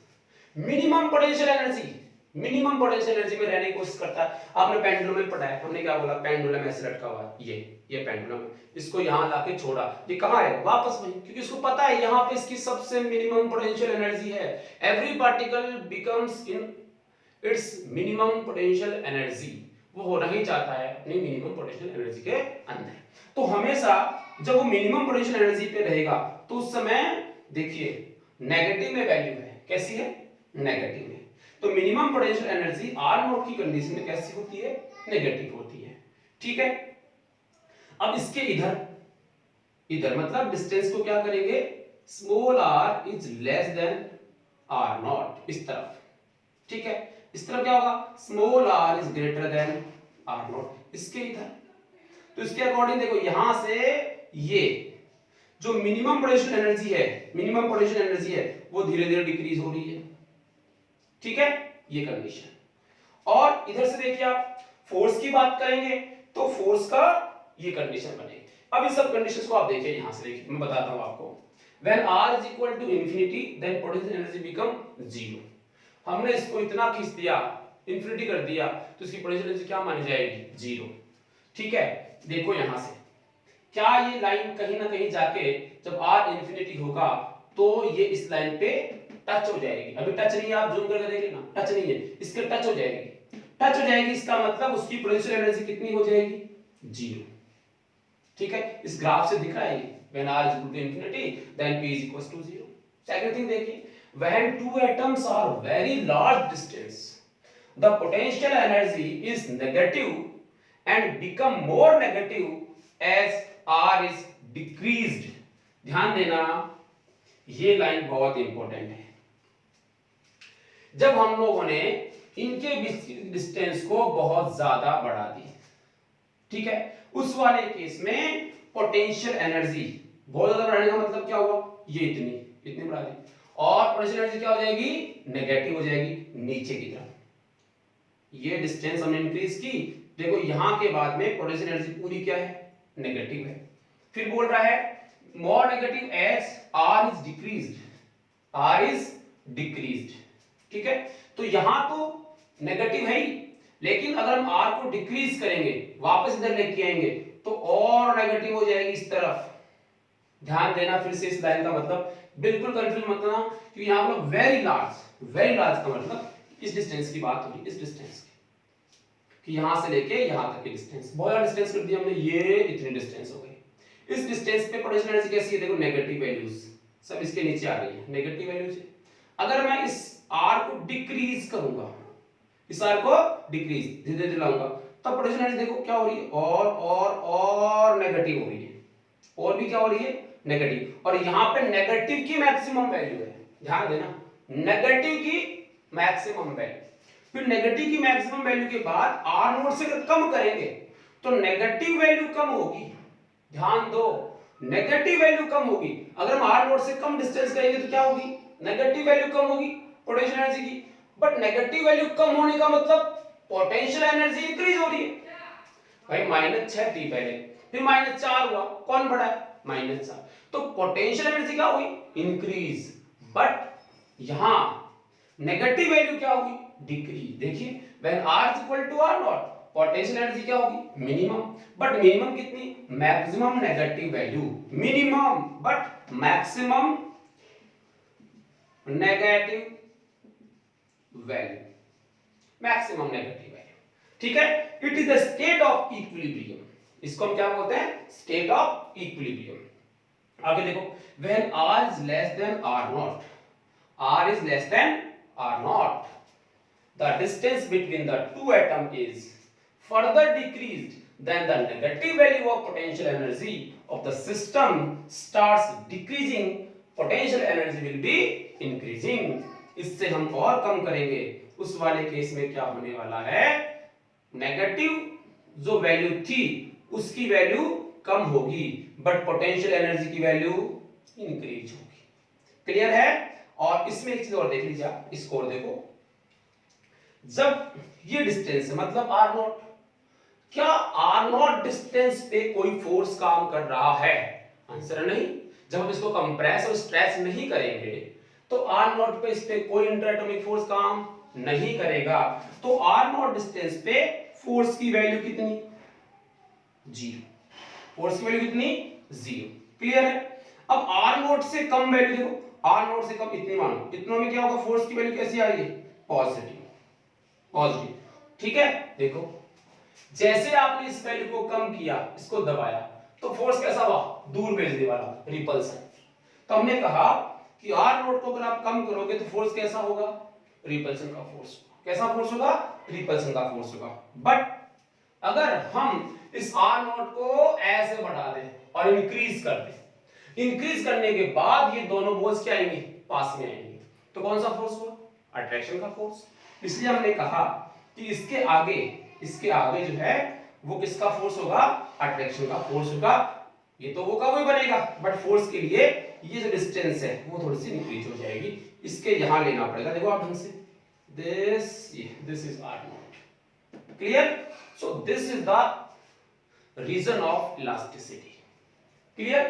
minimum potential energy. Minimum potential energy में रहने की कोशिश करता है। आपने पेंडुलम में पढ़ा है, हमने क्या बोला? पेंडुलम ऐसे लटका हुआ है, ये पेंडुलम, इसको यहां लाके छोड़ा, ये कहां है? वापस वहीं, क्योंकि इसको पता है यहां पे इसकी सबसे मिनिमम पोटेंशियल एनर्जी है। Every particle becomes in its minimum potential energy, वो होना ही चाहता है अपनी मिनिमम पोटेंशियल एनर्जी के अंदर। तो हमेशा जब वो मिनिमम पोटेंशियल एनर्जी पे रहेगा तो उस समय देखिए नेगेटिव में वैल्यू है। कैसी है? नेगेटिव में। तो मिनिमम पोटेंशियल एनर्जी r0 की कंडीशन में कैसी होती है? नेगेटिव होती है। ठीक है, अब इसके इधर मतलब डिस्टेंस को क्या करेंगे? Small r is less than r0, इस तरफ। ठीक है, इस तरफ क्या होगा? Small r is greater than r0, इसके इधर। तो इसके अकॉर्डिंग देखो, यहां से ये जो मिनिमम पोटेंशियल एनर्जी है वो धीरे धीरे डिक्रीज हो रही है। ठीक है, ये कंडीशन। और इधर से देखिए आप फोर्स की बात करेंगे तो फोर्स का ये कंडीशन बनेगी। अब इन सब कंडीशंस को आप देखिए, यहां से देखिए, मैं बताता हूं आपको। When r is equal to infinity then potential energy become 0। हमने इसको इतना खींच दिया, इंफिनिटी कर दिया, तो इसकी पोटेंशियल एनर्जी क्या मानी जाएगी? 0। ठीक है, देखो यहां से क्या ये लाइन कहीं ना कहीं जाके जब r इंफिनिटी होगा तो ये इस लाइन पे टच हो जाएगी। अभी टच नहीं है, आप जूम करके देख लेना, टच नहीं है, इसके टच हो जाएगी। इसका मतलब उसकी पोटेंशियल एनर्जी कितनी हो जाएगी? 0। ठीक है, इस ग्राफ से दिख रहा है when r is equal to infinity then p is equals to 0। Second thing देखिए, when two atoms are very large distance the potential energy is negative and become more negative as r is decreased। ध्यान देना, ये line बहुत important है। जब हम लोगों ने इनके बीच की डिस्टेंस को बहुत ज्यादा बढ़ा दी, ठीक है, उस वाले केस में पोटेंशियल एनर्जी बहुत ज्यादा बढ़ाने का मतलब क्या हुआ? ये इतनी बढ़ा दी, और पोटेंशियल एनर्जी क्या हो जाएगी? नेगेटिव हो जाएगी नीचे की तरफ। ये डिस्टेंस हमने इंक्रीज की, देखो यहां के बाद में पोटेंशियल एनर्जी पूरी क्या है? नेगेटिव है। फिर बोल रहा है more negative as r is decreased. ठीक है, तो यहां तो नेगेटिव है ही, लेकिन अगर हम r को डिक्रीज करेंगे, वापस इधर लेके आएंगे, तो और नेगेटिव हो जाएगी इस तरफ। ध्यान देना फिर से इस लाइन का मतलब, बिल्कुल कंफ्यूज मत करना, क्योंकि यहां पर वेरी लार्ज का मतलब इस डिस्टेंस की बात हो रही है, इस डिस्टेंस की, कि यहां से लेके यहां तक की डिस्टेंस, बहुत ज्यादा डिस्टेंस कर दिया हमने, ये इतनी डिस्टेंस हो गई। इस डिस्टेंस पे पोटेंशियल एनर्जी कैसी है? देखो नेगेटिव वैल्यूज सब इसके नीचे आ गई है, नेगेटिव वैल्यूज। अगर मैं इस r को डिक्रीज करूंगा, इस r को डिक्रीज धीरे धीरे लाऊंगा, तब पोटेंशियल एनर्जी देखो क्या हो रही है? और नेगेटिव हो रही है, और भी क्या हो रही है? नेगेटिव। और यहां पे नेगेटिव की मैक्सिमम वैल्यू है, ध्यान देना, नेगेटिव की मैक्सिमम वैल्यू। फिर नेगेटिव की मैक्सिमम वैल्यू के बाद r0 से अगर कम करेंगे तो नेगेटिव वैल्यू कम होगी, ध्यान दो, नेगेटिव वैल्यू कम होगी। अगर हम आर नोट से कम डिस्टेंस करेंगे तो क्या होगी, नेगेटिव वैल्यू कम होगी पोटेंशियल एनर्जी की। बट नेगेटिव वैल्यू कम होने का मतलब पोटेंशियल एनर्जी इंक्रीज हो रही है। भाई -6 थी पहले, फिर -4 हुआ, कौन बढ़ा है, -4। तो पोटेंशियल एनर्जी क्या हुई, इंक्रीज। बट यहां नेगेटिव वैल्यू क्या होगी, डिक्रीज। देखिए when r is equal to r naught, potential energy क्या होगी, मिनिमम। बट मिनिमम कितनी, maximum negative value, minimum but maximum negative value, maximum negative value, ठीक है। It is the state of equilibrium, इसको हम क्या बोलते हैं, स्टेट ऑफ इक्विलिब्रियम। आगे देखो, when r is less than r not, r is less than r naught, the distance between the two atoms is further decreased, then the negative value of potential energy of the system starts decreasing, potential energy will be increasing। इससे हम और कम करेंगे, उस वाले case में क्या होने वाला है, नेगेटिव जो वैल्यू थी उसकी वैल्यू कम होगी, बट पोटेंशियल एनर्जी की वैल्यू इंक्रीज होगी। क्लियर है। और इसमें एक चीज और देख लीजिए आप, इसको और देखो, जब ये डिस्टेंस है मतलब आर नॉट, क्या आर नॉट डिस्टेंस पे कोई फोर्स काम कर रहा है, आंसर नहीं। जब हम इसको कंप्रेस और स्ट्रेच नहीं करेंगे तो आर नॉट पे इस पे कोई इंटरएटॉमिक फोर्स काम नहीं करेगा। तो आर नॉट डिस्टेंस पे फोर्स की वैल्यू कितनी, 0। फोर्स की वैल्यू कितनी, 0। क्लियर है। अब आर नॉट से कम वैल्यू देखो, आर नॉट से कम इतनी मानो, इतनों में क्या होगा, फोर्स की वैल्यू कैसी आ रही है, पॉजिटिव, पॉजिटिव, ठीक है। देखो जैसे आपने इस वैल्यू को कम किया, इसको दबाया, तो फोर्स कैसा हुआ, दूर भेजने वाला, रिपल्सन। तो हमने कहा कि आर नॉट को अगर आप कम करोगे तो फोर्स कैसा होगा, रिपल्सन का फोर्स। कैसा फोर्स होगा, रिपल्सन का फोर्स होगा। बट अगर हम इस आर नॉट को ऐसे बढ़ा दें और इंक्रीज कर दें, इंक्रीज करने के बाद ये दोनों बोल्स क्या आएंगे, पास में आएंगे, तो कौन सा फोर्स हुआ, अट्रैक्शन का फोर्स। इसलिए हमने कहा कि इसके आगे जो है वो किसका फोर्स होगा, अट्रैक्शन का फोर्स होगा। ये तो वो का वही बनेगा, बट फोर्स के लिए ये जो डिस्टेंस है वो थोड़ी सी इंक्रीज हो जाएगी, इसके यहां लेना पड़ेगा। देखो आप ढंग से, this is r naught. Clear. So this is the reason of elasticity. Clear.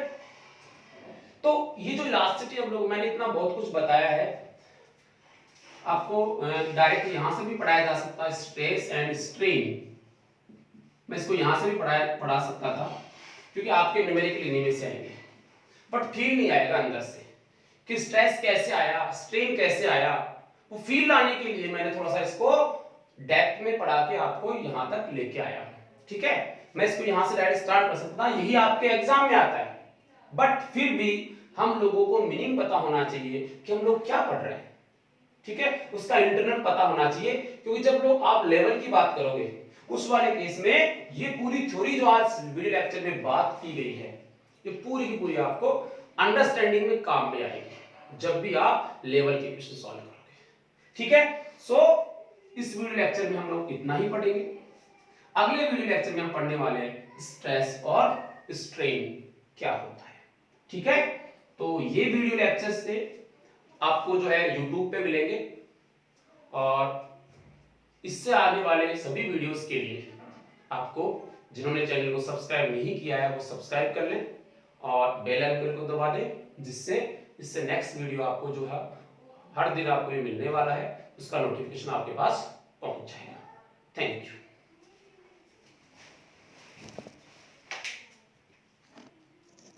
तो ये जो इलास्टिसिटी हम लोग, मैंने इतना बहुत कुछ बताया है आपको, डायरेक्ट यहां से भी पढ़ाया जा सकता है, स्ट्रेस एंड स्ट्रेन। मैं इसको यहां से भी पढ़ा सकता था, क्योंकि आपके न्यूमेरिकल इन्हीं में से आएंगे, बट फील नहीं आएगा अंदर से कि स्ट्रेस कैसे आया, स्ट्रेन कैसे आया। वो फील लाने के लिए मैंने थोड़ा सा इसको डेप्थ में पढ़ा के आपको यहां तक लेके आया, ठीक है। मैं इसको यहां से डायरेक्ट स्टार्ट कर सकता, यही आपके एग्जाम में आता है, बट फिर भी हम लोगों को मीनिंग पता होना चाहिए कि हम लोग क्या पढ़ रहे हैं, ठीक है। उसका इंटरनल पता होना चाहिए, क्योंकि जब लोग आप लेवल की बात करोगे उस वाले केस में ये पूरी थ्योरी जो आज वीडियो लेक्चर में बात की गई है, ये पूरी की पूरी आपको अंडरस्टैंडिंग में काम में आएगी जब भी आप लेवल के क्वेश्चन सॉल्व करोगे, ठीक है। सो इस वीडियो लेक्चर में हम लोग इतना ही पढ़ेंगे। अगले वीडियो लेक्चर में हम पढ़ने वाले हैं स्ट्रेस और स्ट्रेन क्या होता है, ठीक है। तो ये वीडियो लेक्चर से आपको जो है YouTube पे मिलेंगे, और इससे आने वाले सभी वीडियोस के लिए आपको, जिन्होंने चैनल को सब्सक्राइब नहीं किया है वो सब्सक्राइब कर लें और बेल आइकन को दबा दें, जिससे इससे नेक्स्ट वीडियो आपको जो है हर दिन आपको ये मिलने वाला है, उसका नोटिफिकेशन आपके पास पहुंच जाएगा। Thank you.